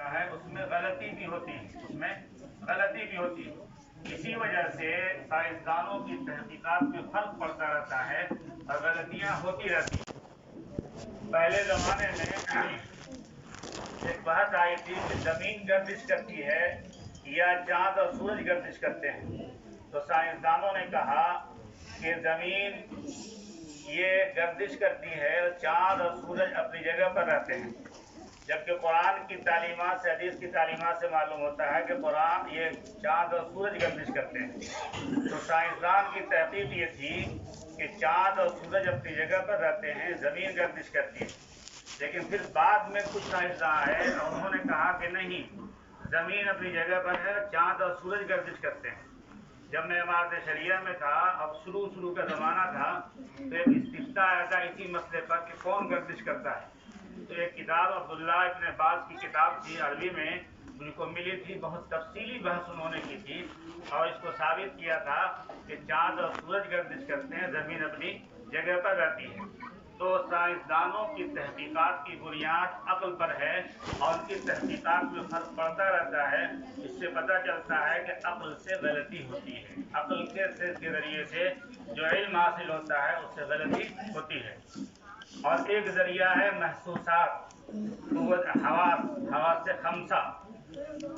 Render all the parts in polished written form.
ہوتا ہے اس میں غلطی بھی ہوتی ہے اسی وجہ سے سائنسدانوں کی تحقیقات میں فرق پڑتا رہتا ہے اور غلطیاں ہوتی رہتی ہیں۔ پہلے زمانے میں ایک بات آئی تھی کہ زمین گردش کرتی ہے یا چاند اور سورج گردش کرتے ہیں، تو سائنسدانوں نے کہا کہ زمین یہ گردش کرتی ہے اور چاند اور سورج اپنی جگہ پر رہتے ہیں، جبکہ قرآن کی تعلیمات سے حدیث کی تعلیمات سے معلوم ہوتا ہے کہ قرآن یہ چاند اور سورج گردش کرتے ہیں۔ تو سائنسدان کی تحقیق یہ تھی کہ چاند اور سورج اپنی جگہ پر رہتے ہیں، زمین گردش کرتی ہے، لیکن پھر بعد میں کچھ سائنسداں آئے اور انہوں نے کہا کہ نہیں، زمین اپنی جگہ پر ہے، چاند اور سورج گردش کرتے ہیں۔ جب میں عمارت شریعہ میں تھا، اب شروع کا زمانہ تھا، تو ایک استفتاء آیا تھا اسی مسئلے پر کہ کون گردش کرتا ہے، تو ایک کتاب عبداللہ ابن عباس کی کتاب تھی، عربی میں مجھ کو ملی تھی، بہت تفصیلی بحث انہوں نے کی تھی اور اس کو ثابت کیا تھا کہ چاند اور سورج گردش کرتے ہیں، زمین اپنی جگہ پر رہتی ہے۔ تو سائنسدانوں کی تحقیقات کی بنیاد عقل پر ہے اور ان کی تحقیقات میں فرق پڑتا رہتا ہے۔ اس سے پتہ چلتا ہے کہ عقل سے غلطی ہوتی ہے، عقل کے ذریعے سے جو علم حاصل ہوتا ہے اس سے غلطی ہوتی ہے۔ اور ایک ذریعہ ہے محسوسات، حواس خمسہ،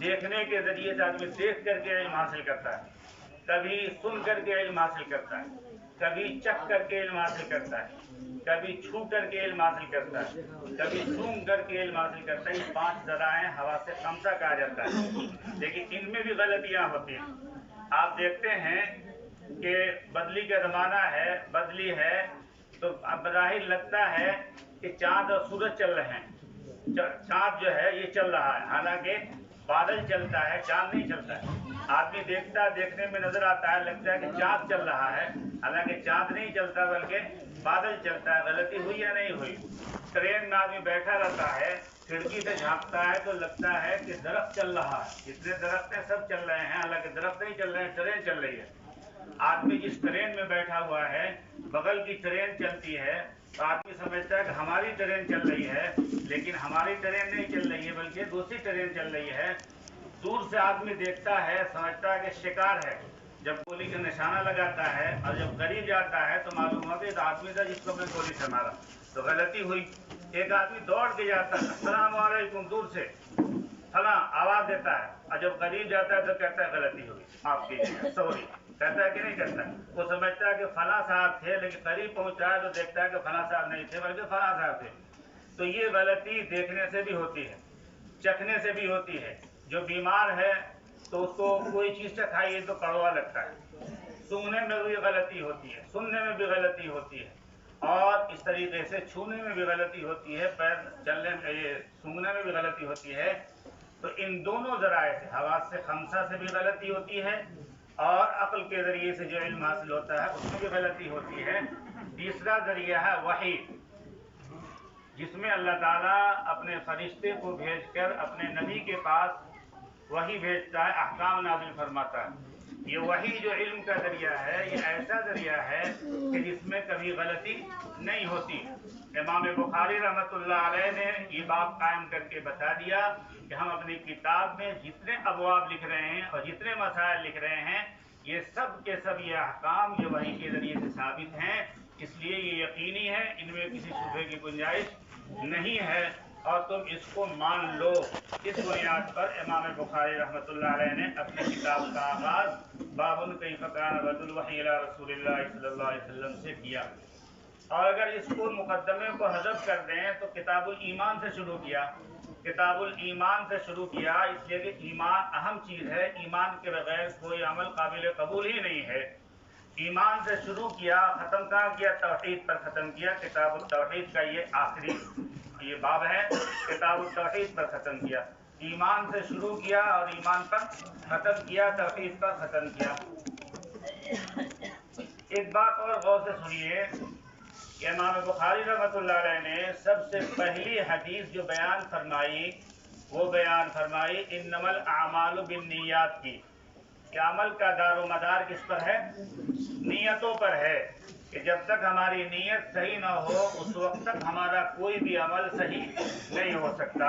دیکھنے کے ذریعے سے آدمی دیکھ کر کے علم حاصل کرتا ہے، کبھی سن کر کے علم حاصل کرتا ہے، کبھی چکھ کر کے علم حاصل کرتا ہے، کبھی چھو کر کے علم حاصل کرتا ہے، کبھی سونگھ کر کے علم حاصل کرتا ہے۔ یہ 5 ذرائع حواس خمسہ کہا جاتا ہے، لیکن ان میں بھی غلطیاں ہوتی ہیں۔ آپ دیکھتے ہیں کہ بدلی کا زمانہ ہے، بدلی ہے، تو اب بظاہر لگتا ہے کہ چاند اور سورج چل رہے ہیں، چاند جو ہے یہ چل رہا ہے، حالانکہ بادل چلتا ہے، چاند نہیں چلتا ہے۔ آدمی دیکھنے میں نظر آتا ہے، لگتا ہے کہ چاند چل رہا ہے، حالانکہ چاند نہیں چلتا بلکہ بادل چلتا ہے۔ غلطی ہوئی یا نہیں ہوئی؟ ٹرین میں آدمی بیٹھا رہتا ہے، کھڑکی سے جھانکتا ہے تو لگتا ہے کہ درخت چل رہا ہے، جتنے درخت ہیں سب چل رہے ہیں، حالانکہ درخت نہیں چل رہے ہیں، ٹرین چل رہی ہے۔ آدمی جس ٹرین میں بیٹھا ہوا ہے، بغل کی ٹرین چلتی ہے تو آدمی سمجھتا ہے کہ ہماری ٹرین چل رہی ہے، لیکن ہماری ٹرین نہیں چل رہی ہے بلکہ دوسری ٹرین چل رہی ہے۔ دور سے آدمی دیکھتا ہے، سمجھتا ہے کہ شکار ہے، جب گولی کا نشانہ لگاتا ہے اور جب قریب جاتا ہے تو معلوم ہوتا ہے کہ آدمی تھا جس کو میں گولی سے مارا، تو غلطی ہوئی۔ ایک آدمی دوڑ کے جاتا ہے، السلام علیکم، دور سے فلاں آواز دیتا ہے، اور جب قریب جاتا ہے تو کہتا ہے غلطی ہوئی، معاف کیجیے، سوری، کہتا ہے کہ نہیں کہتا ہے؟ وہ سمجھتا ہے کہ فلاں صاحب تھے، لیکن قریب پہنچا ہے تو دیکھتا ہے کہ فلاں صاحب نہیں تھے بلکہ فلاں صاحب تھے۔ تو یہ غلطی دیکھنے سے بھی ہوتی ہے، چکھنے سے بھی ہوتی ہے۔ جو بیمار ہے تو اس کو کوئی چیز چکھائیے تو کڑوا لگتا ہے، سونگھنے میں بھی غلطی ہوتی ہے، سننے میں بھی غلطی ہوتی ہے، اور اس طریقے سے چھونے میں بھی غلطی ہوتی ہے، پیر چلنے میں، سونگھنے میں بھی غلطی ہوتی ہے۔ تو ان دونوں ذرائع سے، حواس خمسہ سے بھی غلطی ہوتی ہے اور عقل کے ذریعے سے جو علم حاصل ہوتا ہے اس میں بھی غلطی ہوتی ہے۔ تیسرا ذریعہ ہے وحی، جس میں اللہ تعالیٰ اپنے فرشتے کو بھیج کر اپنے نبی کے پاس وحی بھیجتا ہے، احکام نازل فرماتا ہے۔ یہ وحی جو علم کا ذریعہ ہے، یہ ایسا ذریعہ ہے کہ جس میں کبھی غلطی نہیں ہوتی۔ امام بخاری رحمۃ اللہ علیہ نے یہ بات قائم کر کے بتا دیا کہ ہم اپنی کتاب میں جتنے ابواب لکھ رہے ہیں اور جتنے مسائل لکھ رہے ہیں، یہ سب کے سب یہ احکام یہ وحی کے ذریعے سے ثابت ہیں، اس لیے یہ یقینی ہے، ان میں کسی شبہے کی گنجائش نہیں ہے اور تم اس کو مان لو۔ اس بنیاد پر امام بخاری رحمۃ اللہ علیہ نے اپنی کتاب کا آغاز باب کیف کان بدء الوحی الی رسول اللہ صلی اللہ علیہ وسلم سے کیا، اور اگر اس کو مقدمے کو حذف کر دیں تو کتاب الایمان سے شروع کیا، کتاب الایمان سے شروع کیا، اس لیے کہ ایمان اہم چیز ہے، ایمان کے بغیر کوئی عمل قابل قبول ہی نہیں ہے۔ ایمان سے شروع کیا، ختم کہاں کیا؟ توحید پر ختم کیا۔ کتاب التوحید کا یہ آخری یہ باب ہے، کتاب التوحید پر ختم کیا، ایمان سے شروع کیا اور ایمان پر ختم کیا، توحید پر ختم کیا۔ ایک بات اور غور سے سنیے کہ امام بخاری رحمۃ اللہ علیہ نے سب سے پہلی حدیث جو بیان فرمائی وہ بیان فرمائی انما الاعمال بالنیات کی، کہ عمل کا دار و مدار کس پر ہے؟ نیتوں پر ہے، کہ جب تک ہماری نیت صحیح نہ ہو اس وقت تک ہمارا کوئی بھی عمل صحیح نہیں ہو سکتا۔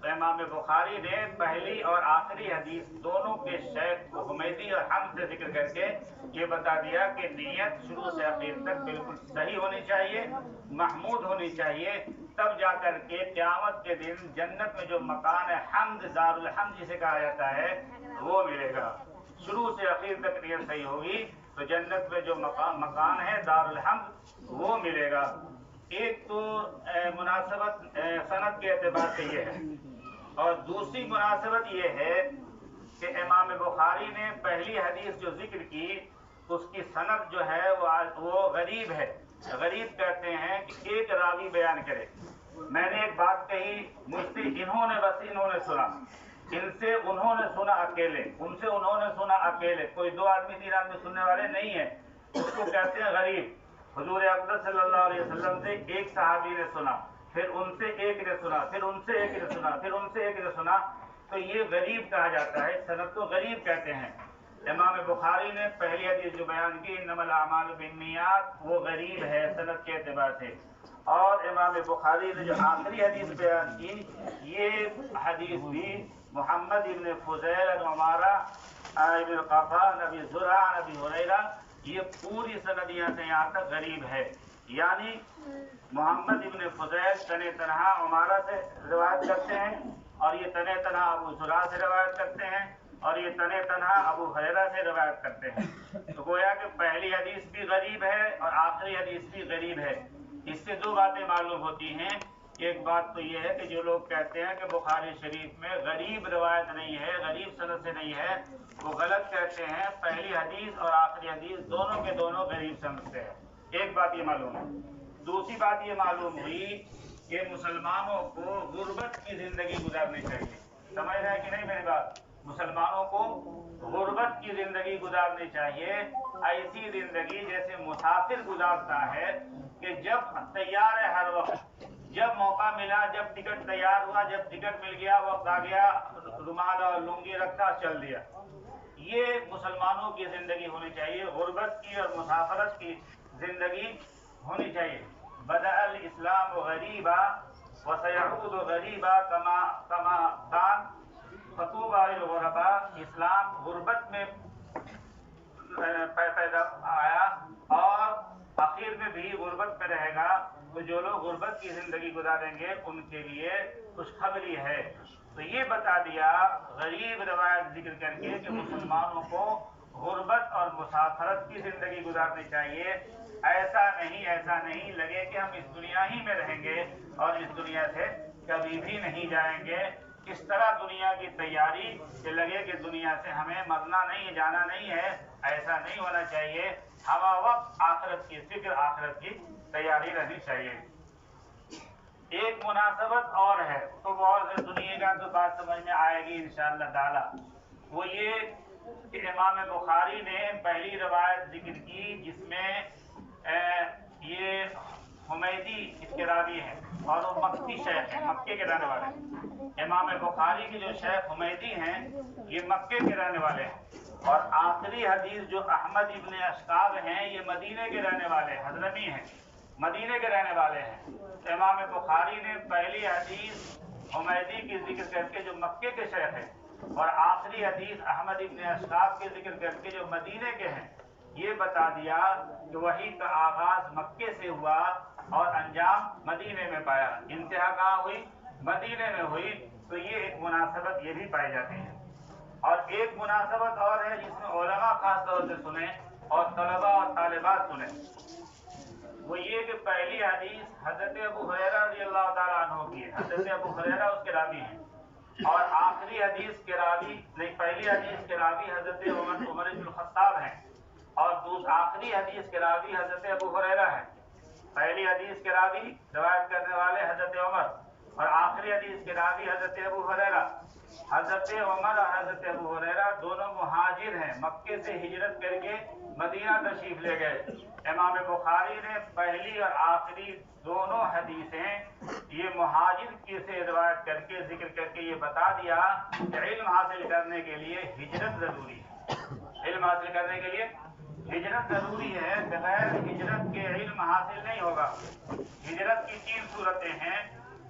تو امام بخاری نے پہلی اور آخری حدیث دونوں کے شیخ کو حمیدی اور حمد سے ذکر کر کے یہ بتا دیا کہ نیت شروع سے آخر تک بالکل صحیح ہونی چاہیے، محمود ہونی چاہیے، تب جا کر کے قیامت کے دن جنت میں جو مکان ہے حمد، دار الحمد جسے کہا جاتا ہے، وہ ملے گا۔ شروع سے آخر تک نیت صحیح ہوگی تو جنت میں جو مکان ہے دار الحمد وہ ملے گا۔ ایک تو مناسبت سند کے اعتبار سے یہ ہے، اور دوسری مناسبت یہ ہے کہ امام بخاری نے پہلی حدیث جو ذکر کی اس کی سند جو ہے وہ غریب ہے۔ غریب کہتے ہیں کہ ایک راوی بیان کرے، میں نے ایک بات کہی، مجھ سے انہوں نے سنا، ان سے انہوں نے سنا اکیلے، ان سے انہوں نے سنا اکیلے، کوئی 2 آدمی 3 آدمی سننے والے نہیں ہیں، اس کو کہتے ہیں غریب۔ حضور اقدس صلی اللہ علیہ وسلم سے ایک صحابی نے سنا، پھر ان سے ایک نے سنا، پھر ان سے ایک نے سنا، پھر ان سے ایک نے سنا، تو یہ غریب کہا جاتا ہے، سند کو غریب کہتے ہیں۔ امام بخاری نے پہلی حدیث جو بیان کی انما الاعمال بالنیات، وہ غریب ہے سند کے اعتبار سے، اور امام بخاری نے جو آخری حدیث بیان کی یہ حدیث بھی محمد ابن فضیل بن عمارہ ابن قفا نبی زرع نبی ہریرہ، یہ پوری سند یہاں سے یہاں تک غریب ہے، یعنی محمد ابن فضیل تنہ تنہا عمارہ سے روایت کرتے ہیں، اور یہ تنہ تنہا ابو زرع سے روایت کرتے ہیں، اور یہ تنہ تنہا ابو ہریرہ سے روایت کرتے ہیں۔ تو گویا کہ پہلی حدیث بھی غریب ہے اور آخری حدیث بھی غریب ہے۔ اس سے 2 باتیں معلوم ہوتی ہیں۔ ایک بات تو یہ ہے کہ جو لوگ کہتے ہیں کہ بخاری شریف میں غریب روایت نہیں ہے، غریب سند سے نہیں ہے، وہ غلط کہتے ہیں۔ پہلی حدیث اور آخری حدیث دونوں کے دونوں غریب سند سے ہے۔ ایک بات یہ معلوم ہے۔ دوسری بات یہ معلوم ہوئی کہ مسلمانوں کو غربت کی زندگی گزارنی چاہیے۔ سمجھ رہے ہیں کہ نہیں میری بات؟ مسلمانوں کو غربت کی زندگی گزارنی چاہیے، ایسی زندگی جیسے مسافر گزارتا ہے کہ جب تیار ہے ہر وقت، جب موقع ملا، جب ٹکٹ تیار ہوا، جب ٹکٹ مل گیا، وقت آ گیا، رومال اور لنگی رکھا چل دیا۔ یہ مسلمانوں کی زندگی ہونی چاہیے، غربت کی اور مسافرت کی زندگی ہونی چاہیے۔ بدأ الاسلام غریبا وسيعود غریبا کما کان فطوبى للغرباء، اسلام غربت میں پیدا آیا اور آخر میں بھی غربت میں رہے گا، تو جو لوگ غربت کی زندگی گزاریں گے ان کے لیے خوشخبری ہے۔ تو یہ بتا دیا غریب روایت ذکر کر کے کہ مسلمانوں کو غربت اور مسافرت کی زندگی گزارنی چاہیے۔ ایسا نہیں لگے کہ ہم اس دنیا ہی میں رہیں گے اور اس دنیا سے کبھی بھی نہیں جائیں گے۔ اس طرح دنیا کی تیاری کہ لگے کہ دنیا سے ہمیں مرنا نہیں، جانا نہیں ہے، ایسا نہیں ہونا چاہیے۔ ہوا وقت آخرت کی فکر، آخرت کی تیاری رہنی چاہیے۔ ایک مناسبت اور ہے، تو غور سے سنیے گا تو بات سمجھ میں آئے گی انشاءاللہ تعالی۔ وہ یہ کہ امام بخاری نے پہلی روایت ذکر کی جس میں یہ حمیدی اس کے راوی ہیں اور وہ مکی شیخ ہیں، مکے کے رہنے والے ہیں۔ امام بخاری کے جو شیخ حمیدی ہیں یہ مکے کے رہنے والے ہیں، اور آخری حدیث جو احمد ابن اشقاب ہیں یہ مدینے کے رہنے والے حضرمی ہیں، مدینے کے رہنے والے ہیں۔ تو امام بخاری نے پہلی حدیث حمیدی کی ذکر کر کے جو مکے کے شیخ ہیں، اور آخری حدیث احمد ابن اشقاب کے ذکر کر کے جو مدینے کے ہیں، یہ بتا دیا کہ وحی کا آغاز مکے سے ہوا اور انجام مدینے میں پایا۔ انتہا کہاں ہوئی؟ مدینے میں ہوئی۔ تو یہ ایک مناسبت یہ بھی پائی جاتی ہے۔ اور ایک مناسبت اور ہے جس میں علماء خاص طور سے سنیں اور طلباء اور طالبات سنیں، وہ یہ کہ پہلی حدیث حضرت ابو ہریرہ رضی اللہ تعالیٰ عنہ کی ہے، حضرت ابو ہریرہ اس کے راوی ہیں، اور آخری حدیث کے راوی نہیں، پہلی حدیث کے راوی حضرت عمر بن الخطاب ہیں، اور آخری حدیث کے راوی حضرت ابو ہریرہ ہیں۔ پہلی حدیث کے راوی روایت کرنے والے حضرت عمر، اور آخری حدیث کے راوی حضرت ابو ہریرہ۔ حضرت عمر اور حضرت ابو ہریرہ دونوں مہاجر ہیں، مکے سے ہجرت کر کے مدینہ تشریف لے گئے۔ امام بخاری نے پہلی اور آخری دونوں حدیثیں یہ مہاجر کی سے روایت کر کے ذکر کر کے یہ بتا دیا کہ علم حاصل کرنے کے لیے ہجرت ضروری ہے۔ علم حاصل کرنے کے لیے ہجرت ضروری ہے، بغیر ہجرت کے علم حاصل نہیں ہوگا۔ ہجرت کی 3 صورتیں ہیں۔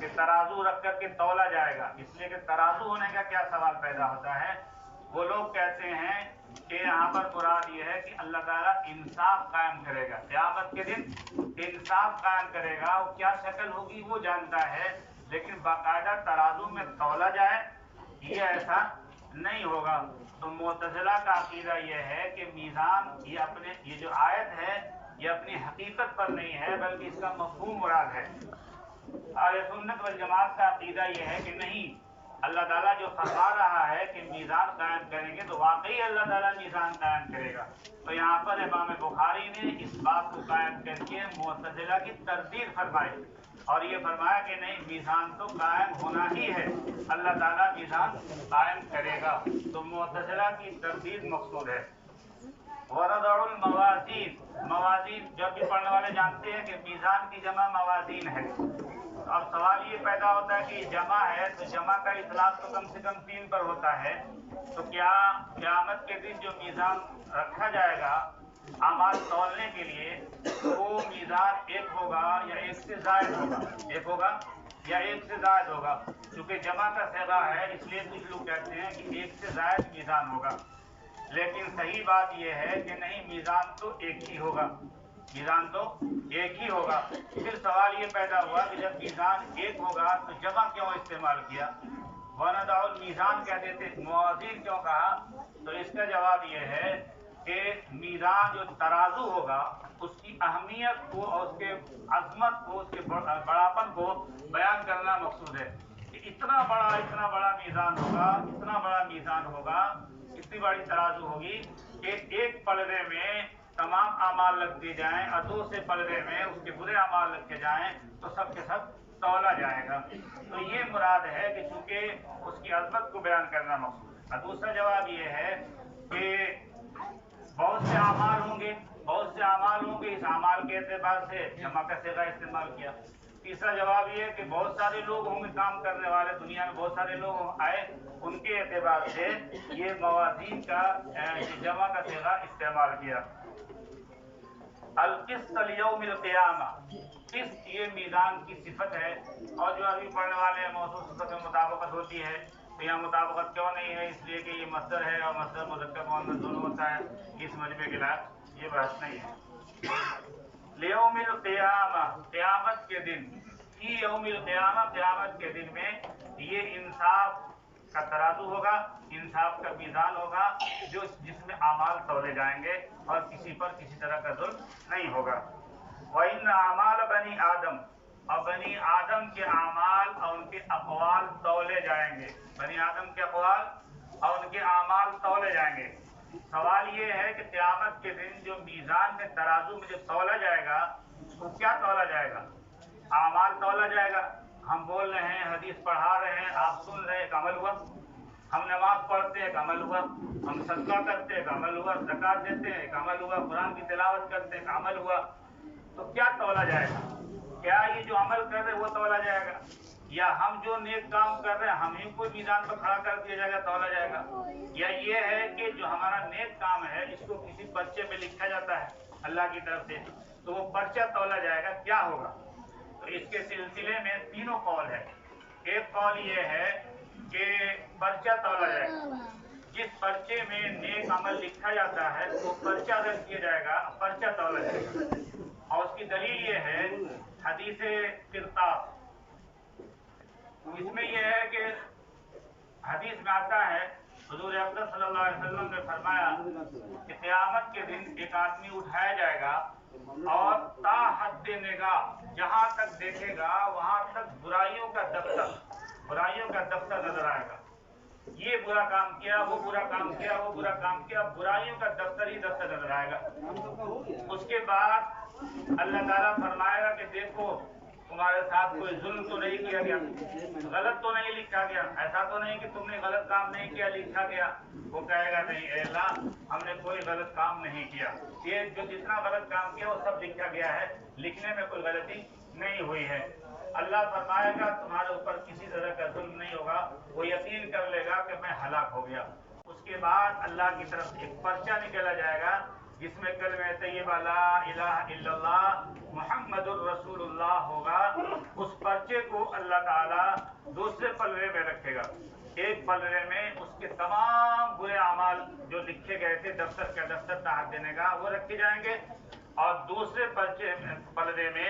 کہ ترازو رکھ کر کے تولا جائے گا، اس لیے کہ ترازو ہونے کا کیا سوال پیدا ہوتا ہے؟ وہ لوگ کہتے ہیں کہ یہاں پر مراد یہ ہے کہ اللہ تعالیٰ انصاف قائم کرے گا، قیامت کے دن انصاف قائم کرے گا، وہ کیا شکل ہوگی وہ جانتا ہے، لیکن باقاعدہ ترازو میں تولا جائے یہ ایسا نہیں ہوگا۔ تو معتزلہ کا عقیدہ یہ ہے کہ میزان یہ جو آیت ہے یہ اپنی حقیقت پر نہیں ہے بلکہ اس کا مفہوم مراد ہے۔ اہل سنت والجماعت کا عقیدہ یہ ہے کہ نہیں، اللہ تعالیٰ جو فرما رہا ہے کہ میزان قائم کریں گے تو واقعی اللہ تعالیٰ میزان قائم کرے گا۔ تو یہاں پر امام بخاری نے اس بات کو قائم کر کے معتزلہ کی تردید فرمائی اور یہ فرمایا کہ نہیں، میزان تو قائم ہونا ہی ہے، اللہ تعالیٰ میزان قائم کرے گا۔ تو معتزلہ کی تردید مقصود ہے۔ وَرَضَعُ الْمَوَازِينَ، موازین جو بھی پڑھنے والے جانتے ہیں کہ میزان کی جمع موازین ہے۔ اب سوال یہ پیدا ہوتا ہے کہ جمع ہے تو جمع کا اطلاق تو کم سے کم 3 پر ہوتا ہے، تو کیا قیامت کے دن جو میزان رکھا جائے گا اعمال تولنے کے لیے وہ میزان 1 ہوگا یا 1 سے زائد ہوگا؟ 1 ہوگا یا 1 سے زائد ہوگا؟ کیونکہ جمع کا صیغہ ہے اس لیے کچھ لوگ کہتے ہیں کہ 1 سے زائد میزان ہوگا، لیکن صحیح بات یہ ہے کہ نہیں، میزان تو 1 ہی ہوگا، میزان تو 1 ہی ہوگا۔ پھر سوال یہ پیدا ہوا کہ جب میزان 1 ہوگا تو جمع کیوں استعمال کیا؟ وَنَضَعُ الْمِيزَانَ کہہ دیتے، موازین کیوں کہا؟ تو اس کا جواب یہ ہے کہ میزان جو ترازو ہوگا اس کی اہمیت کو اور اس کے عظمت کو، اس کے بڑاپن کو بیان کرنا مقصود ہے کہ اتنا بڑا میزان ہوگا، اتنا بڑا میزان ہوگا، اتنی بڑی ترازو ہوگی کہ ایک پلڑے میں تمام اعمال رکھ دیے جائیں اور دوسرے پلڑے میں اس کے برے اعمال رکھے جائیں تو سب کے سب تولا جائے گا۔ تو یہ مراد ہے کہ چونکہ اس کی عظمت کو بیان کرنا مقصود ہے۔ اور دوسرا جواب یہ ہے کہ بہت سے اعمال ہوں گے، اس اعمال کے اعتبار سے جمع کا صیغہ استعمال کیا۔ تیسرا جواب یہ ہے کہ بہت سارے لوگ ہوں گے کام کرنے والے، دنیا میں بہت سارے لوگ آئے، ان کے اعتبار سے یہ موازین کا جمع کا صیغہ استعمال کیا۔ القسط لیوم القیامہ، قسط یہ میزان کی صفت ہے، اور جو ابھی پڑھنے والے ہیں موصوف صفت میں مطابقت ہوتی ہے، تو یہاں مطابقت کیوں نہیں ہے؟ اس لیے کہ یہ مصدر ہے اور مصدر مذکر مؤنث دونوں ہوتا ہے، اس مجمع کے خلاف یہ بحث نہیں ہے۔ لیوم القیامہ، قیامت کے دن، فی یوم القیامہ، قیامت کے دن میں یہ انصاف کا ترازو ہوگا، انصاف کا میزان ہوگا جس میں اعمال تولے جائیں گے اور کسی پر کسی طرح کا ظلم نہیں ہوگا۔ وَإِنَّ أَعْمَالَ بَنِي آدم، اور بنی آدم کے اعمال اور ان کے اقوال تولے جائیں گے، بنی آدم کے اقوال اور ان کے اعمال تولے جائیں گے۔ سوال یہ ہے کہ قیامت کے دن جو میزان میں ترازو میں جو تولا جائے گا اس کو کیا تولا جائے گا؟ اعمال تولا جائے گا۔ ہم بول رہے ہیں، حدیث پڑھا رہے ہیں، آپ سن رہے ہیں، ایک عمل ہوا۔ ہم نماز پڑھتے ہیں، ایک عمل ہوا۔ ہم صدقہ کرتے ہیں، ایک عمل ہوا۔ زکوٰۃ دیتے ہیں، ایک عمل ہوا۔ قرآن کی تلاوت کرتے ہیں، ایک عمل ہوا۔ تو کیا تولا جائے گا؟ کیا یہ جو عمل کر رہے ہیں وہ تولا جائے گا، یا ہم جو نیک کام کر رہے ہیں ہم ہی کو میزان پر کھڑا کر دیا جائے گا، تولا جائے گا؟ یا یہ ہے کہ جو ہمارا نیک کام ہے اس کو کسی پرچے میں لکھا جاتا ہے اللہ کی طرف سے، تو وہ پرچہ تولا جائے گا، کیا ہوگا؟ تو اس کے سلسلے میں تینوں قول ہے۔ ایک قول یہ ہے کہ پرچہ تولا جائے گا، جس پرچے میں نیک عمل لکھا جاتا ہے وہ پرچہ رکھ دیا جائے گا، پرچہ تولا جائے گا۔ اور اس کی دلیل یہ ہے حدیث قرطاس، اس میں یہ ہے کہ حدیث میں آتا ہے حضور اقدس صلی اللہ علیہ وسلم نے فرمایا کہ قیامت کے دن ایک آدمی اٹھایا جائے گا اور تا حد نگاہ، جہاں تک دیکھے گا وہاں تک برائیوں کا دفتر نظر آئے گا۔ یہ برا کام کیا، وہ برا کام کیا، وہ برا کام کیا، برائیوں کا دفتر ہی دفتر نظر آئے گا۔ اس کے بعد اللہ تعالیٰ فرمائے گا کہ دیکھو تمہارے ساتھ کوئی ظلم تو نہیں کیا گیا، غلط تو نہیں لکھا گیا، ایسا تو نہیں کہ تم نے غلط کام نہیں کیا لکھا گیا۔ وہ کہے گا نہیں اے اللہ، ہم نے کوئی غلط کام نہیں کیا، یہ جو جتنا غلط کام کیا وہ سب لکھا گیا ہے، لکھنے میں کوئی غلطی نہیں ہوئی ہے۔ اللہ فرمائے گا تمہارے اوپر کسی طرح کا ظلم نہیں ہوگا، وہ یقین کر لے گا کہ میں ہلاک ہو گیا۔ اس کے بعد اللہ کی طرف سے ایک پرچہ نکالا جائے گا جس میں کلمہ طیبہ لا الہ الا اللہ محمد الرسول اللہ ہوگا، اس پرچے کو اللہ تعالیٰ دوسرے پلڑے میں رکھے گا. ایک پلڑے میں اس کے تمام برے اعمال جو لکھے گئے تھے دفتر تحت دینے کا وہ رکھے جائیں گے، اور دوسرے پلڑے میں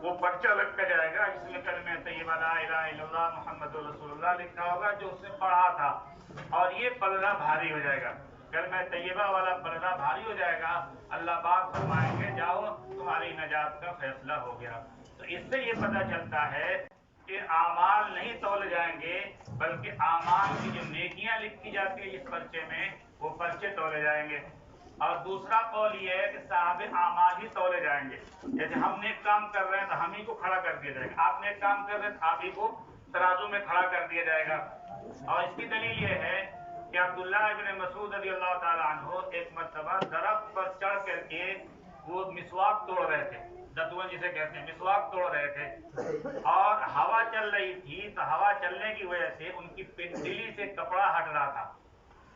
وہ پرچہ رکھا جائے گا جس میں کلمہ طیبہ لا الہ الا اللہ محمد رسول اللہ لکھا ہوگا جو اس نے پڑھا تھا. اور یہ پلڑا بھاری ہو جائے گا، کلمہ طیبہ والا پلڑا بھاری ہو جائے گا. اللہ پاک فرمائیں گے جاؤ تمہاری نجات کا فیصلہ ہو گیا. تو اس سے یہ پتہ چلتا ہے کہ اعمال نہیں تولے جائیں گے، بلکہ اعمال کی جو نیکیاں لکھی جاتی ہیں اس پرچے میں وہ پرچے تولے جائیں گے. اور دوسرا قول یہ ہے کہ صاحب اعمال ہی تولے جائیں گے. جیسے ہم نیک کام کر رہے ہیں تو ہم ہی کو کھڑا کر دیا جائے گا، آپ نیک کام کر رہے ہیں تو آپ ہی کو ترازو میں کھڑا کر دیا جائے گا. اور اس کی دلیل یہ ہے کہ عبداللہ ابن مسعود رضی اللہ تعالیٰ عنہ ایک مرتبہ درخت پر چڑھ کر کے وہ مسواک توڑ رہے تھے، دتون جسے کہتے ہیں، مسواک توڑ رہے تھے، اور ہوا چل رہی تھی. تو ہوا چلنے کی وجہ سے ان کی پنڈلی سے کپڑا ہٹ رہا تھا،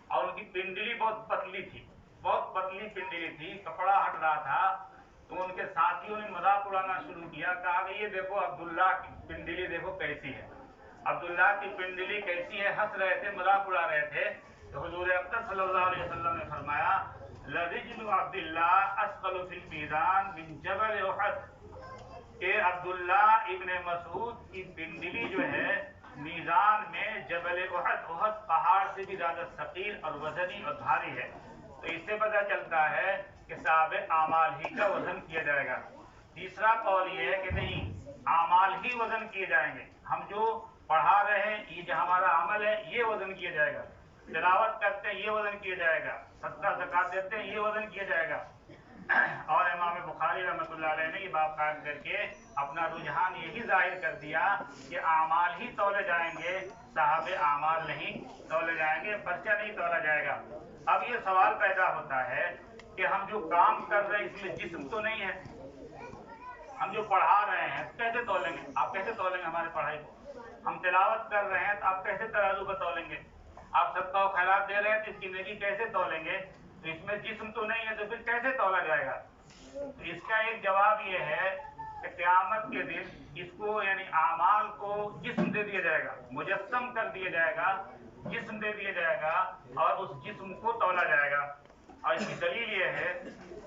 اور ان کی پنڈلی بہت پتلی تھی، بہت پتلی پنڈلی تھی، کپڑا ہٹ رہا تھا. تو ان کے ساتھیوں نے مذاق اڑانا شروع کیا، کہا کہ یہ دیکھو عبداللہ کی پنڈلی دیکھو کیسی ہے، عبداللہ کی پنڈلی کیسی ہے. ہنس رہے تھے، مذاق اڑا رہے تھے. تو حضور اکرم صلی اللہ علیہ وسلم نے فرمایا لرجل عبداللہ اسقل فی المیزان من جبل احد، کہ عبداللہ ابن مسعود کی پنڈلی جو ہے میزان میں جبل احد پہاڑ سے بھی زیادہ ثقیل اور وزنی اور بھاری ہے. تو اس سے پتہ چلتا ہے کہ صاحب اعمال ہی کا وزن کیا جائے گا. تیسرا قول یہ ہے کہ نہیں، اعمال ہی وزن کیے جائیں گے. ہم جو پڑھا رہے ہیں یہ جو ہمارا عمل ہے یہ وزن کیا جائے گا، تلاوت کرتے ہیں یہ وزن کیا جائے گا، صدقہ زکات دیتے ہیں یہ وزن کیا جائے گا. اور امام بخاری رحمۃ اللہ علیہ نے یہ بات قائم کر کے اپنا رجحان یہی ظاہر کر دیا کہ اعمال ہی تولے جائیں گے، صاحب اعمال نہیں تولے جائیں گے، پرچہ نہیں تولا جائے گا. اب یہ سوال پیدا ہوتا ہے کہ ہم جو کام کر رہے ہیں اس میں جسم تو نہیں ہے، ہم جو پڑھا رہے ہیں کیسے تولیں گے؟ آپ کیسے تولیں گے ہمارے پڑھائی کو؟ ہم تلاوت کر رہے ہیں تو آپ کیسے ترازو پر تولیں گے؟ آپ صدقہ و خیرات دے رہے ہیں تو اس کی نیکی کیسے تولیں گے؟ تو اس میں جسم تو نہیں ہے تو پھر کیسے تولا جائے گا؟ تو اس کا ایک جواب یہ ہے کہ قیامت کے دن اس کو یعنی اعمال کو جسم دے دیا جائے گا، مجسم کر دیا جائے گا، جسم دے دیا جائے گا اور اس جسم کو تولا جائے گا. اور اس کی دلیل یہ ہے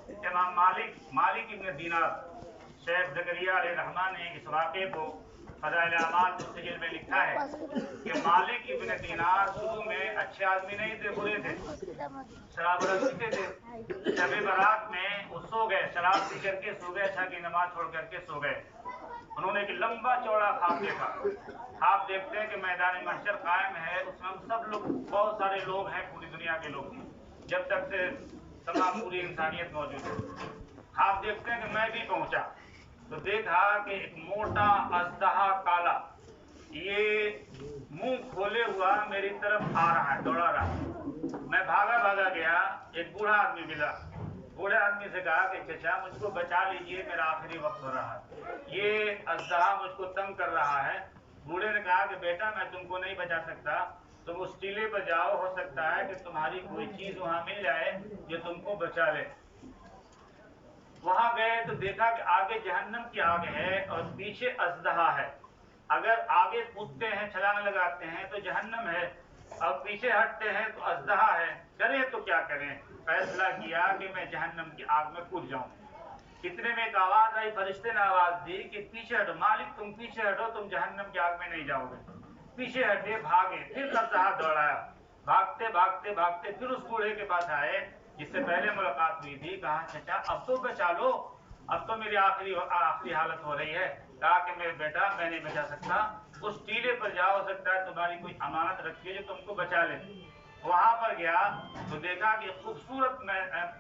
کہ امام مالک ابن دینار شیخ زکریا علیہ الرحمٰن نے اس واقعے کو فضائل اعمال السجل میں لکھا ہے کہ مالک ابن دینار شروع میں اچھے آدمی نہیں تھے، برے تھے، شراب پیتے تھے. شب برات میں وہ سو گئے، شراب پی کر کے سو گئے، عشاء کی نماز چھوڑ کر کے سو گئے. انہوں نے ایک لمبا چوڑا خواب دیکھا. خواب دیکھتے ہیں کہ میدان محشر قائم ہے، اس میں ہم سب لوگ، بہت سارے لوگ ہیں، پوری دنیا کے لوگ، جب تک سے تمام پوری انسانیت موجود ہے. خواب دیکھتے ہیں کہ میں بھی پہنچا تو دیکھا کہ ایک موٹا اژدہا کالا یہ منہ کھولے ہوا میری طرف آ رہا ہے، دوڑا رہا ہے. میں بھاگا گیا، ایک بوڑھا آدمی ملا. بوڑھے آدمی سے کہا کہ چچا مجھ کو بچا لیجئے، میرا آخری وقت ہو رہا ہے، یہ اژدہا مجھ کو تنگ کر رہا ہے. بوڑھے نے کہا کہ بیٹا میں تم کو نہیں بچا سکتا، تم اس ٹیلے پر جاؤ، ہو سکتا ہے کہ تمہاری کوئی چیز وہاں مل جائے جو تم کو بچا لے. وہاں گئے تو دیکھا کہ آگے جہنم کی آگ ہے اور پیچھے اژدہا ہے. اگر آگے کودتے ہیں، چھلانگ لگاتے ہیں تو جہنم ہے، اور پیچھے ہٹتے ہیں تو اژدہا ہے. کریں تو کیا کریں؟ فیصلہ کیا کہ میں جہنم کی آگ میں کود جاؤں. اتنے میں ایک آواز آئی، فرشتے نے آواز دی کہ پیچھے ہٹو، مالک تم پیچھے ہٹو، تم جہنم کی آگ میں نہیں جاؤ گے. پیچھے ہٹے، بھاگے، پھر اژدہا دوڑایا. بھاگتے پھر اس بوڑھے کے پاس آئے جس سے پہلے ملاقات ہوئی تھی. کہا چچا اب تو بچا لو، اب تو میری آخری حالت ہو رہی ہے. کہا کہ میرے بیٹا میں نہیں بچا سکتا، اس ٹیلے پر جاؤ، ہو سکتا ہے تمہاری کوئی امانت رکھی ہے جو تم کو بچا لے. وہاں پر گیا تو دیکھا کہ خوبصورت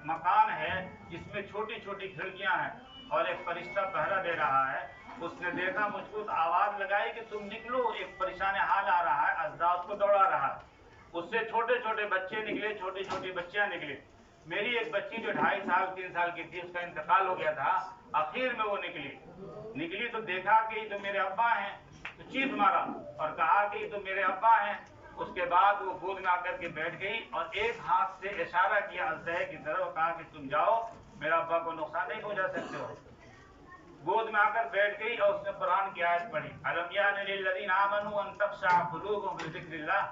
مکان ہے جس میں چھوٹی چھوٹی کھڑکیاں ہیں اور ایک فرشتہ پہرا دے رہا ہے. اس نے دیکھا مجھ کو تو آواز لگائی کہ تم نکلو، ایک پریشان حال آ رہا ہے، اژدہا اس کو دوڑا رہا ہے. اس سے چھوٹے چھوٹے بچے نکلے، چھوٹی چھوٹی بچیاں نکلی. میری ایک بچی جو 2.5 سال 3 سال کی تھی، اس کا انتقال ہو گیا تھا. آخر میں وہ نکلی تو دیکھا کہ یہ تو میرے ابا ہیں، تو چیخ مارا اور کہا کہ یہ تو میرے ابا ہیں. اس کے بعد وہ گود میں آ کر کے بیٹھ گئی اور ایک ہاتھ سے اشارہ کیا ازدہے کی طرف، کہا کہ تم جاؤ، میرا ابا کو نقصان نہیں پہنچا سکتے ہو۔ گود میں آ کر بیٹھ گئی اور اس نے قرآن کی آیت پڑھی، الم یان للذین آمنوا ان تخشع قلوبهم لذکر اللہ،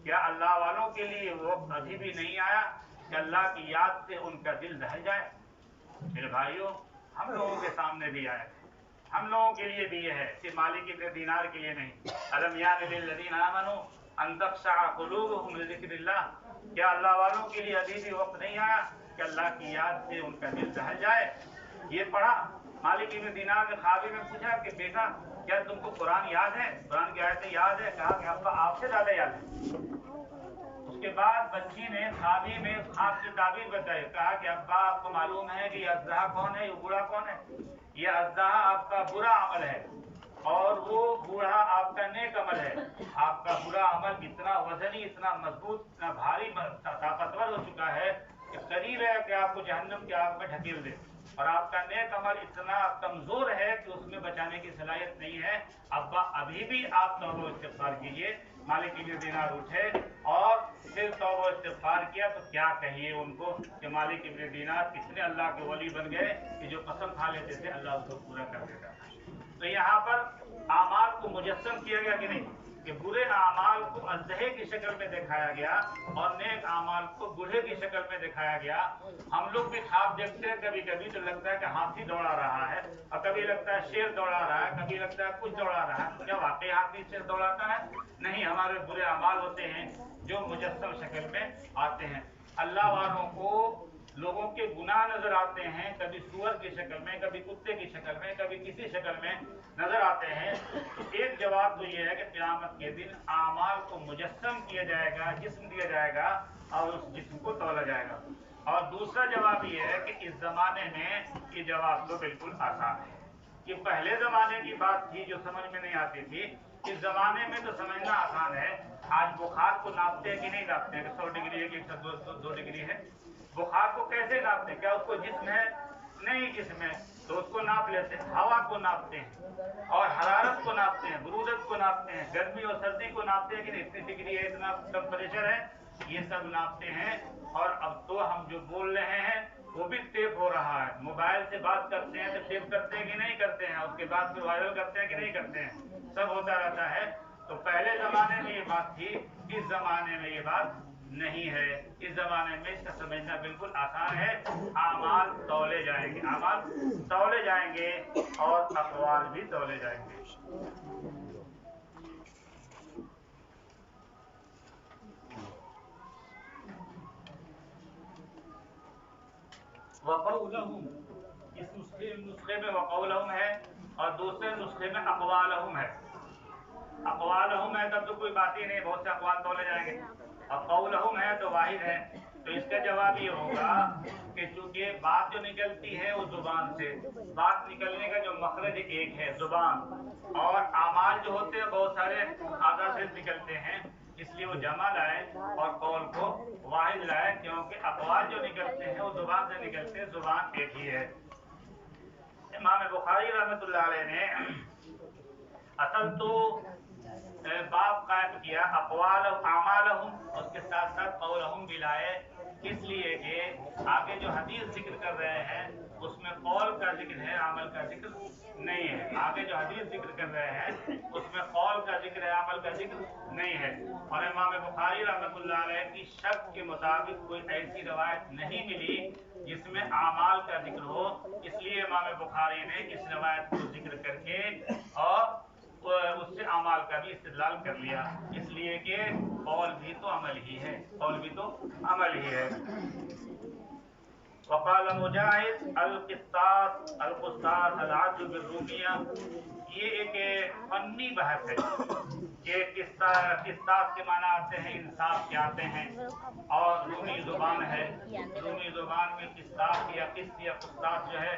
کیا اللہ والوں کے لیے وہ ابھی بھی نہیں آیا کہ اللہ کی یاد سے ان کا دل دہل جائے؟ میرے بھائیوں، ہم لوگوں کے سامنے بھی آئے، ہم لوگوں کے لیے بھی یہ ہے، صرف مالک ابن دینار کے لیے نہیں۔ الم یان للذین آمنوا ان تخشع قلوبهم لذکر اللہ، کیا اللہ والوں کے لیے ابھی بھی وقت نہیں آیا کہ اللہ کی یاد سے ان کا دل دہل جائے؟ یہ پڑھا۔ مالک ابن دینار نے خوابی میں پوچھا کہ بیٹا کیا تم کو قرآن یاد ہے، قرآن کی آیتیں یاد ہے؟ کہا کہ ابا آپ سے زیادہ یاد ہے۔ اس کے بعد بچی نے خوابی میں خواب کی تعبیر بتائی، کہا کہ ابا آپ کو معلوم ہے کہ یہ اژدہا کون ہے، یہ بوڑھا کون ہے؟ یہ اژدہا آپ کا برا عمل ہے اور وہ بوڑھا آپ کا نیک عمل ہے۔ آپ کا برا عمل اتنا وزنی، اتنا مضبوط، اتنا بھاری، طاقتور ہو چکا ہے کہ قریب ہے کہ آپ کو جہنم کے آگ میں ڈھکیل دے، اور آپ کا نیک عمل اتنا کمزور ہے کہ اس میں بچانے کی صلاحیت نہیں ہے۔ ابا ابھی بھی آپ توبہ استغفار کیجئے۔ مالک ابن دینار اٹھے اور پھر توبہ استغفار کیا، تو کیا کہیے ان کو کہ مالک ابن دینار اتنے اللہ کے ولی بن گئے کہ جو قسم کھا لیتے تھے اللہ اس کو پورا کر دیتا تھا۔ تو یہاں پر اعمال کو مجسم کیا گیا کہ نہیں، کہ برے اعمال کو اژدہے کی شکل میں دکھایا گیا اور نیک اعمال کو بوڑھے کی شکل میں دکھایا گیا۔ ہم لوگ بھی خواب دیکھتے ہیں، کبھی کبھی تو لگتا ہے کہ ہاتھی دوڑا رہا ہے، اور کبھی لگتا ہے شیر دوڑا رہا ہے، کبھی لگتا ہے کچھ دوڑا رہا ہے۔ کیا واقعی ہاتھی شیر دوڑاتا ہے؟ نہیں، ہمارے برے اعمال ہوتے ہیں جو مجسم شکل میں آتے ہیں۔ اللہ والوں کو لوگوں کے گناہ نظر آتے ہیں، کبھی سور کی شکل میں، کبھی کتے کی شکل میں، کبھی کسی شکل میں نظر آتے ہیں۔ تو ایک جواب تو یہ ہے کہ قیامت کے دن اعمال کو مجسم کیا جائے گا، جسم دیا جائے گا اور اس جسم کو تولا جائے گا۔ اور دوسرا جواب یہ ہے کہ اس زمانے میں یہ جواب تو بالکل آسان ہے۔ یہ پہلے زمانے کی بات تھی جو سمجھ میں نہیں آتی تھی، اس زمانے میں تو سمجھنا آسان ہے۔ آج بخار کو ناپتے ہیں کہ نہیں ناپتے ہیں کہ 100 ڈگری ہے کہ 102 ڈگری ہے؟ بخار کو کیسے ناپتے ہیں؟ کیا اس کو جسم ہے؟ نہیں جسم ہے تو اس کو ناپ لیتے ہیں۔ ہوا کو ناپتے ہیں اور حرارت کو ناپتے ہیں، برودت کو ناپتے ہیں، گرمی اور سردی کو ناپتے ہیں کہ نہیں، اتنی ڈگری ہے، اتنا ٹمپریچر ہے، یہ سب ناپتے ہیں۔ اور اب تو ہم جو بول رہے ہیں وہ بھی ٹیپ ہو رہا ہے۔ موبائل سے بات کرتے ہیں تو ٹیپ کرتے ہیں کہ نہیں کرتے ہیں، اس کے بعد پھر وائرل کرتے ہیں کہ نہیں کرتے ہیں، سب ہوتا رہتا ہے۔ تو پہلے زمانے میں یہ بات تھی، اس زمانے میں یہ بات نہیں ہے۔ اس زمانے میں اس کا سمجھنا بالکل آسان ہے۔ اعمال تولے جائیں گے، اعمال تولے جائیں گے اور اقوال بھی تولے جائیں گے۔ وقولہم، اس نسخے میں وقولہم ہے اور دوسرے نسخے میں اقوالہم ہے۔ اقوالہم ہے تب تو کوئی بات ہی نہیں، بہت سے اقوال تولے جائیں گے، اور قولہم ہے تو واحد ہے۔ تو اس کا جواب یہ ہوگا کہ چونکہ بات جو نکلتی ہے وہ زبان سے، بات نکلنے کا جو مخرج ایک ہے زبان، اور اعمال جو ہوتے ہیں بہت سارے اعضاء سے نکلتے ہیں، اس لیے وہ جمع لائے اور قول کو واحد لائے، کیونکہ اقوال جو نکلتے ہیں وہ زبان سے نکلتے ہیں، زبان ایک ہی ہے۔ امام بخاری رحمۃ اللہ علیہ نے اصل تو باب قائم کیا اقوال اعمالہم، اس کے ساتھ ساتھ قولہم بھی لائے، اس لیے کہ آگے جو حدیث ذکر کر رہے ہیں اس میں قول کا ذکر ہے، عمل کا ذکر نہیں ہے۔ آگے جو حدیث ذکر کر رہے ہیں اس میں قول کا ذکر ہے، عمل کا ذکر نہیں ہے۔ اور امام بخاری رحمۃ اللہ علیہ کی شک کے مطابق کوئی ایسی روایت نہیں ملی جس میں اعمال کا ذکر ہو، اس لیے امام بخاری نے اس روایت کو ذکر کر کے اور اس سے اعمال کا بھی استدلال کر لیا، اس لیے کہ قول بھی تو عمل ہی ہے، قول بھی تو عمل ہی ہے۔ وقال مجاہد القسطاس العدل بالرومیہ، یہ ایک فنی بحث ہے کہ قسطاس کے معنی آتے ہیں انصاف کے آتے ہیں، اور رومی زبان ہے، رومی زبان میں قسطاس یا قسط یا قسطاس جو ہے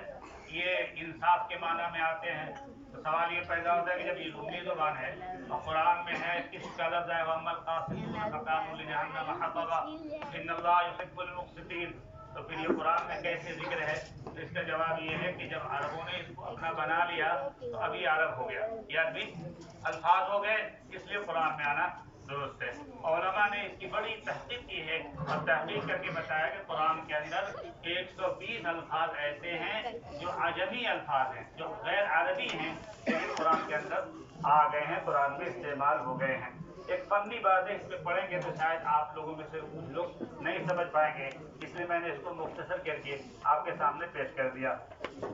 یہ انصاف کے معنی میں آتے ہیں۔ تو سوال یہ پیدا ہوتا ہے کہ جب یہ رومی زبان ہے اور قرآن میں ہے قسط کا لفظ ہے وَأَمَّا الْقَاسِطُونَ فَكَانُوا لِجَهَنَّمَ حَطَبًا إِنَّ اللَّهَ يُحِبُّ الْمُقْسِطِينَ، تو پھر یہ قرآن میں کیسے ذکر ہے؟ تو اس کا جواب یہ ہے کہ جب عربوں نے اس کو اپنا بنا لیا تو اب یہ عرب ہو گیا، یہ عربی الفاظ ہو گئے، اس لیے قرآن میں آنا درست ہے. علماء نے اس کی بڑی تحقیق کی ہے اور تحقیق کر کے بتایا کہ قرآن کے اندر 120 الفاظ ایسے ہیں جو عجمی الفاظ ہیں، جو غیر عربی ہیں، لیکن قرآن کے اندر آ گئے ہیں، قرآن میں استعمال ہو گئے ہیں. ایک فنی بات ہے، اس میں پڑھیں گے تو شاید آپ لوگوں میں سے کچھ لوگ نہیں سمجھ پائیں گے، اس لیے میں نے اس کو مختصر کر کے آپ کے سامنے پیش کر دیا.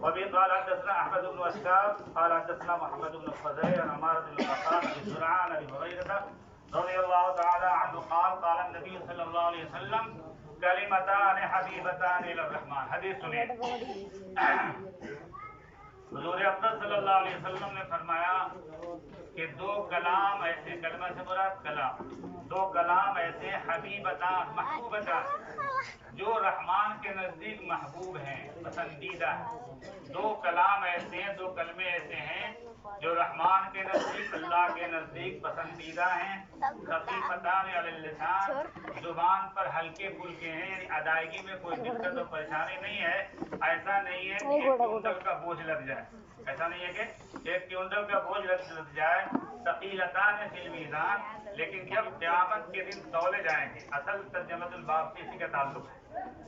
وبه قال حدثنا احمد بن اشكاب قال حدثنا محمد بن فضيل عن عمارة بن الخطاب بن زرعة عن ابي هريرة رضي الله تعالى عنه قال قال النبي صلى الله عليه وسلم كلمتان حبيبتان الى الرحمن. حدیث سنیے. حضور اقدس صلی اللہ علیہ وسلم نے فرمایا کہ دو کلام ایسے، کلمہ سے مراد کلام، دو کلام ایسے حبیبتان محبوبتان جو رحمان کے نزدیک محبوب ہیں، پسندیدہ ہیں. دو کلام ایسے ہیں، دو کلمے ایسے ہیں جو رحمان کے نزدیک، اللہ کے نزدیک پسندیدہ ہیں. خفیفتان علی اللسان، زبان پر ہلکے پھلکے ہیں، یعنی ادائیگی میں کوئی دقت اور پریشانی نہیں ہے. ایسا نہیں ہے کہ ایک کنٹل کا بوجھ لگ جائے، ایسا نہیں ہے کہ ایک کنٹل کا بوجھ لگ جائے. ثقیلتان فی المیزان، لیکن جب قیامت کے دن تولے جائیں گے، اصل ترجمۃ الباب سے اسی کا تعلق ہے،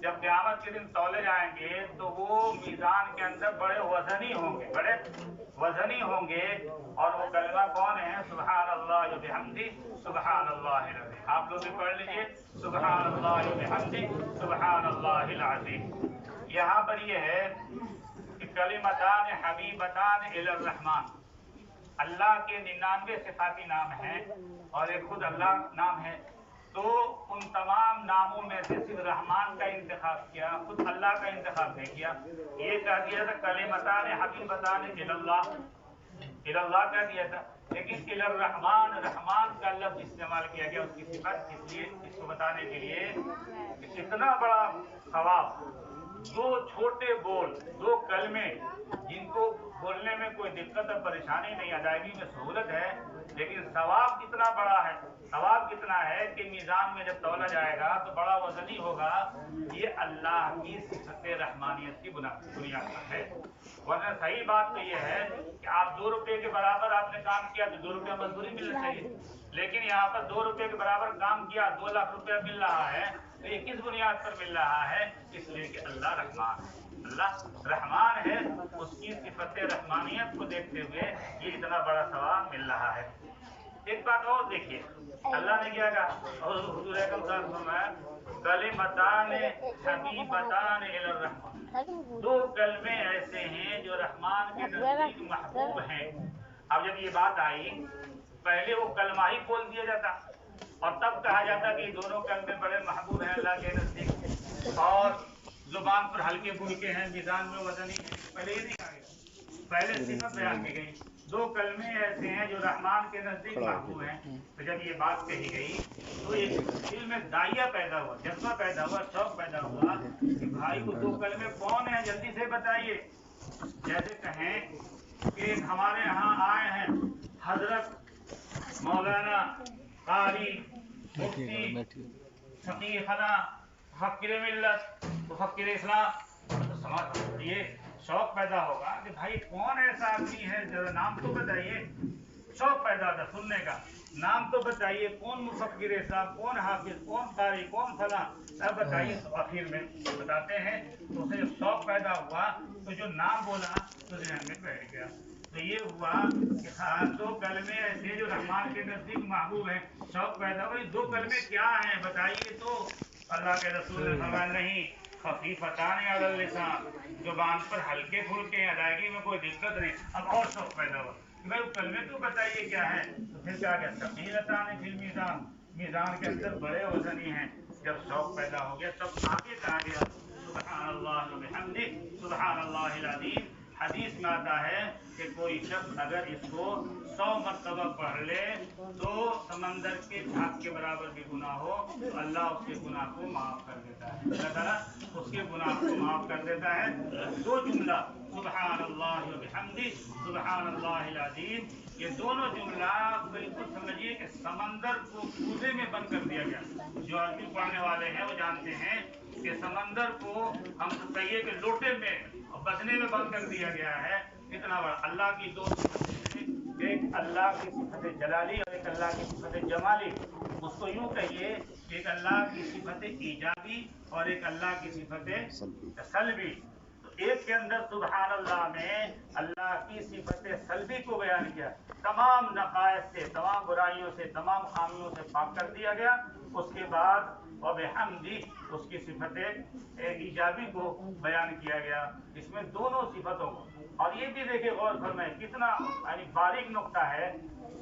جب قیامت کے دن تولے جائیں گے تو وہ میزان کے اندر بڑے وزنی ہوں گے، بڑے وزنی ہوں گے. اور وہ کلمہ کون ہے؟ سبحان اللہ و بحمدہ سبحان اللہ العظیم. آپ لوگ بھی پڑھ لیجئے، سبحان اللہ و بحمدہ سبحان اللہ العظیم. یہاں پر یہ ہے کہ کلمتان حبیبتان الی الرحمن، اللہ کے 99 صفاتی نام ہیں اور ایک خود اللہ نام ہے. تو ان تمام ناموں میں سے صرف رحمان کا انتخاب کیا، خود اللہ کا انتخاب نہیں کیا. یہ کہہ دیا تھا کلمتان حبیبتان الی اللہ، الی اللہ کہہ دیا تھا، لیکن الی الرحمن، رحمان کا لفظ استعمال کیا گیا اس کی صفت، اس لیے اس کو بتانے کے لیے کہ اتنا بڑا ثواب. دو چھوٹے بول، دو کلمے جن کو بولنے میں کوئی دقت اور پریشانی نہیں، ادائیگی میں سہولت ہے، لیکن ثواب کتنا بڑا ہے. ثواب کتنا ہے کہ میزان میں جب تولا جائے گا تو بڑا وزنی ہوگا. یہ اللہ کی صفت رحمانیت کی بنیاد پر ہے. ورنہ صحیح بات تو یہ ہے کہ آپ 2 روپے کے برابر آپ نے کام کیا تو 2 روپیہ مزدوری ملنا چاہیے، لیکن یہاں پر 2 روپے کے برابر کام کیا 2 لاکھ روپیہ مل رہا ہے. تو یہ کس بنیاد پر مل رہا ہے؟ اس لیے کہ اللہ رحمان ہے، اللہ رحمان ہے. اس کی صفت رحمانیت کو دیکھتے ہوئے یہ اتنا بڑا ثواب مل رہا ہے. ایک بات اور دیکھیے، اللہ نے کیا کہا، اور حضور اکرم صلی اللہ علیہ وسلم فرمایا کلمتان حبیبتان الی الرحمن، 2 کلمے ایسے ہیں جو رحمان کے نزدیک محبوب ہیں. اب جب یہ بات آئی، پہلے وہ کلمہ ہی بول دیا جاتا اور تب کہا جاتا کہ یہ دونوں کلمے بڑے محبوب ہیں اللہ کے نزدیک اور زبان پر ہلکے پھلکے ہیں، میزان میں وزنی ہیں. پہلے یہ نہیں کہا گیا، پہلے صفت بیان کی گئی 2 کلمے ایسے ہیں جو رحمان کے نزدیک محبوب ہیں. تو جب یہ بات کہی گئی تو ایک دل میں داعیہ پیدا ہوا، جذبہ پیدا ہوا، شوق پیدا ہوا کہ بھائی وہ 2 کلمے کون ہیں، جلدی سے بتائیے. جیسے کہیں کہ ہمارے یہاں آئے ہیں حضرت مولانا قاری مفتی فقیہ خانہ مفکر ملت مفکر اسلام، تو سمجھ یہ شوق پیدا ہوگا کہ بھائی کون ایسا آدمی ہے، ذرا نام تو بتائیے. شوق پیدا تھا سننے کا، نام تو بتائیے، کون مفکر اسلام، کون حافظ، کون قاری، کون فلاں، اب بتائیے. آخر میں بتاتے ہیں تو اسے شوق پیدا ہوا تو جو نام بولا تو ذہن میں بیٹھ گیا. تو یہ ہوا کہ 2 کلمے ایسے جو رحمان کے نزدیک محبوب ہیں. شوق پیدا ہوا، یہ 2 کلمے کیا ہیں بتائیے. تو اللہ کے رسول نے فرمایا نہیں، خفیفتان علی اللسان، زبان پر ہلکے پھلکے، ادائیگی میں کوئی دقت نہیں. اب اور شوق پیدا ہوا کہ بھائی وہ کلمے تو بتائیے کیا ہے. تو پھر کیا گیا، ثقیلتان فی المیزان، میزان کے اندر بڑے وزنی ہیں. جب شوق پیدا ہو گیا تب آگے کہا گیا سبحان اللہ و بحمدہ سبحان اللہ العظیم. حدیث میں آتا ہے کہ کوئی شخص اگر اس کو 100 مرتبہ پڑھ لے تو سمندر کے جھاگ کے برابر بھی گناہ ہو تو اللہ اس کے گناہ کو معاف کر دیتا ہے. اللہ تعالیٰ اس کے گناہ کو معاف کر دیتا ہے. 2 جملہ سبحان اللہ و بحمدہ سبحان اللہ العظیم، یہ دونوں جملہ بالکل سمجھیے کہ سمندر کو کوزے میں بند کر دیا گیا. جو عربی پڑھنے والے ہیں وہ جانتے ہیں کہ سمندر کو ہم تو کہیے کہ لوٹے میں بسنے میں بند کر دیا گیا ہے. اتنا بڑا اللہ کی 2 ایک ایک اللہ کی صفت جلالی اور ایک اللہ کی صفت جمالی. اس کو یوں کہیے کہ ایک اللہ کی صفت ایجابی اور ایک اللہ کی صفت سلبی. ایک کے اندر سبحان اللہ میں اللہ کی صفت سلبی کو بیان کیا، تمام نقائص سے، تمام برائیوں سے، تمام خامیوں سے پاک کر دیا گیا. اس کے بعد وبحمدہ اس کی صفت ایجابی کو بیان کیا گیا. اس میں دونوں صفتوں کو، اور یہ بھی دیکھیں غور فرمائیں کتنا یعنی باریک نقطہ ہے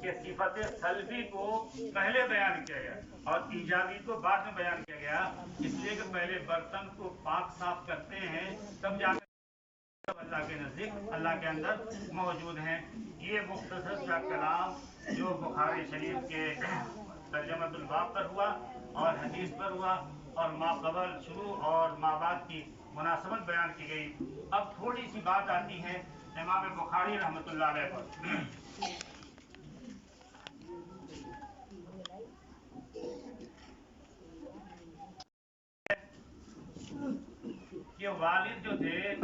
کہ صفت سلبی کو پہلے بیان کیا گیا اور ایجابی کو بعد میں بیان کیا گیا. اس لیے کہ پہلے برتن کو پاک صاف کرتے ہیں تب جا کر اللہ کے نزدیک اللہ کے اندر موجود ہیں. یہ مختصر سا کلام جو بخاری شریف کے ترجمۃ الباب پر ہوا اور حدیث پر ہوا اور ما قبل شروع اور ما بعد کی مناسبت بیان کی گئی. اب تھوڑی سی بات آتی ہے امام بخاری رحمۃ اللہ علیہ پر. کہ والد جو تھے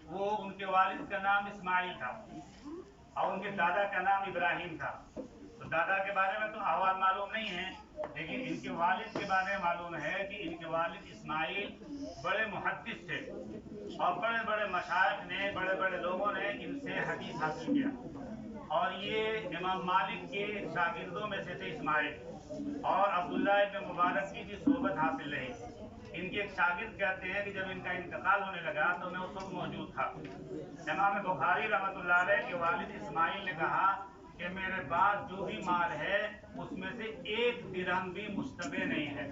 وہ ان کے والد کا نام اسماعیل تھا اور ان کے دادا کا نام ابراہیم تھا. تو دادا کے بارے میں تو احوال معلوم نہیں ہے، لیکن ان کے والد کے بارے میں معلوم ہے کہ ان کے والد اسماعیل بڑے محدث تھے اور بڑے بڑے مشائخ نے، بڑے بڑے لوگوں نے ان سے حدیث حاصل کیا. اور یہ امام مالک کے شاگردوں میں سے تھے اسماعیل، اور عبداللہ ابن مبارک کی بھی صحبت حاصل رہی. ان کے ایک شاگرد کہتے ہیں کہ جب ان کا انتقال ہونے لگا تو میں اس وقت موجود تھا. امام بخاری رحمۃ اللہ علیہ کے والد اسماعیل نے کہا کہ میرے پاس جو بھی مال ہے اس میں سے ایک درہم بھی مشتبہ نہیں ہے.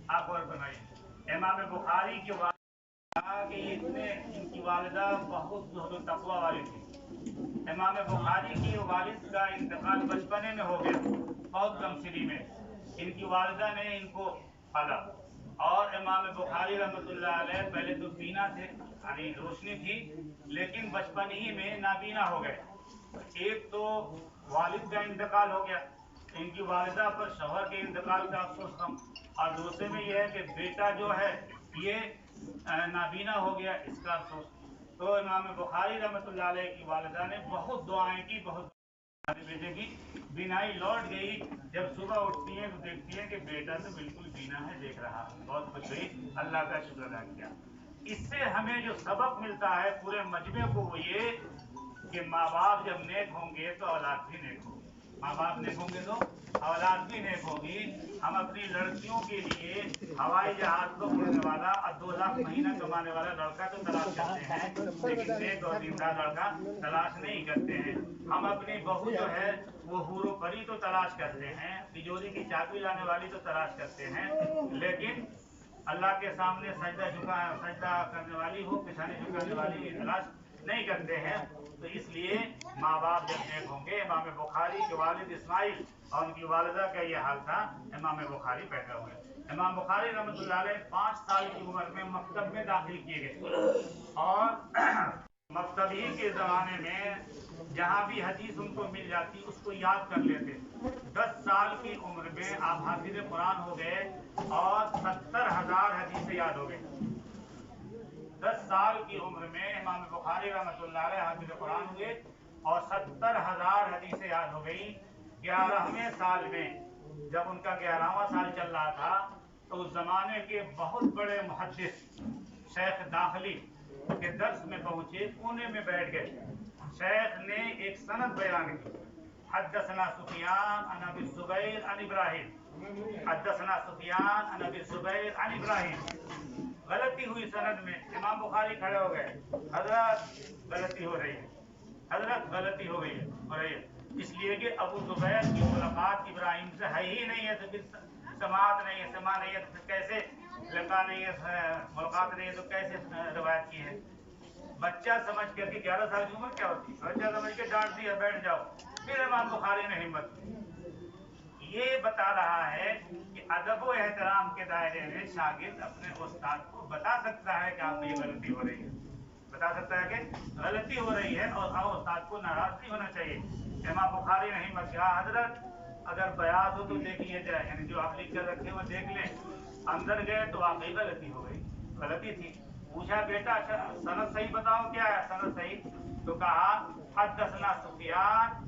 آپ غور فرمائیے، امام بخاری کے والد کہا کہ ان کی والدہ بہت زہد و تقوی والی تھی. امام بخاری کی والد کا انتقال بچپنے میں ہو گیا، بہت کم سنی میں. ان کی والدہ نے ان کو پالا اور امام بخاری رحمۃ اللہ علیہ پہلے تو بینا تھے، یعنی روشنی تھی، لیکن بچپن ہی میں نابینا ہو گئے. ایک تو والد کا انتقال ہو گیا، ان کی والدہ پر شوہر کے انتقال کا افسوس تھا، اور دوسرے میں یہ ہے کہ بیٹا جو ہے یہ نابینا ہو گیا، اس کا افسوس. تو امام بخاری رحمۃ اللہ علیہ کی والدہ نے بہت دعائیں کی، بہت بیٹے کی بینائی لوٹ گئی. جب صبح اٹھتی ہیں تو دیکھتی ہیں کہ بیٹا تو بالکل بینا ہے، دیکھ رہا. بہت خوش ہوئی، اللہ کا شکر ادا کیا. اس سے ہمیں جو سبق ملتا ہے پورے مجمع کو وہ یہ کہ ماں باپ جب نیک ہوں گے تو اولاد بھی نیک ہوگی. ماں باپ نیک ہوں گے تو اولاد بھی نیک ہوگی. ہم اپنی لڑکیوں کے لیے ہوائی جہاز کو اڑنے والا اور 2 لاکھ مہینہ کمانے والا لڑکا تو تلاش کرتے ہیں، لیکن نیک اور دیندار لڑکا تلاش نہیں کرتے ہیں. ہم اپنی بہو جو ہے وہ حور و پری تو تلاش کرتے ہیں، تجوری کی چابی لانے والی تو تلاش کرتے ہیں، لیکن اللہ کے سامنے سجدہ کرنے والی ہو، پیشانی جھکانے والی تلاش نہیں کرتے ہیں. تو اس لیے ماں باپ جب نیک ہوں گے، امام بخاری کے والد اسماعیل اور ان کی والدہ کا یہ حال تھا، امام بخاری پیدا ہوئے. امام بخاری رحمۃ اللہ علیہ 5 سال کی عمر میں مکتب میں داخل کیے گئے، اور مکتب ہی کے زمانے میں جہاں بھی حدیث ان کو مل جاتی اس کو یاد کر لیتے. 10 سال کی عمر میں آپ حافظ قرآن ہو گئے اور 70,000 حدیثیں یاد ہو گئی. 10 سال کی عمر میں امام بخاری رحمۃ اللہ علیہ حافظ قرآن ہوئے اور 70,000 حدیثیں یاد ہو گئی. 11ویں سال میں جب ان کا 11واں سال چل رہا تھا تو اس زمانے کے بہت بڑے محدث شیخ داخلی کے درس میں پہنچے، کونے میں بیٹھ گئے. شیخ نے ایک سند بیان کی، حدثنا سفیان عن ابی الزبیر عن ابراہیم، حدثنا سفیان عن ابی الزبیر عن ابراہیم. غلطی ہوئی سند میں. امام بخاری کھڑے ہو گئے، حضرت غلطی ہو رہی ہے، حضرت غلطی ہو گئی ہے. اس لیے کہ ابو زبیر کی ملاقات ابراہیم سے ہے ہی نہیں ہے، تو پھر سماعت نہیں ہے، سما نہیں ہے، تو کیسے لقاء نہیں ہے، ملاقات نہیں ہے، تو کیسے روایت کی ہے. بچہ سمجھ کر کے 11 سال کی عمر کیا ہوتی ہے، بچہ سمجھ کے ڈانٹ دیا بیٹھ جاؤ. پھر امام بخاری نے ہمت کی. یہ بتا رہا ہے کہ ادب و احترام کے دائرے میں شاگرد اپنے استاد کو بتا سکتا ہے کہ آپ میں یہ غلطی ہو رہی ہے، بتا سکتا ہے کہ غلطی ہو رہی ہے، اور استاد کو ناراض نہیں ہونا چاہیے. امام بخاری نے ہمت کیا، حضرت اگر بیات ہو تو دیکھ لیا جائے، یعنی جو آپ لکھ کر رکھے وہ دیکھ لیں. اندر گئے تو واقعی غلطی ہو گئی، غلطی تھی. پوچھا بیٹا سند صحیح بتاؤ کیا ہے سند صحیح، تو کہا حدثنا سفیان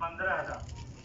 15,000,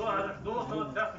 210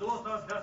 210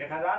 1000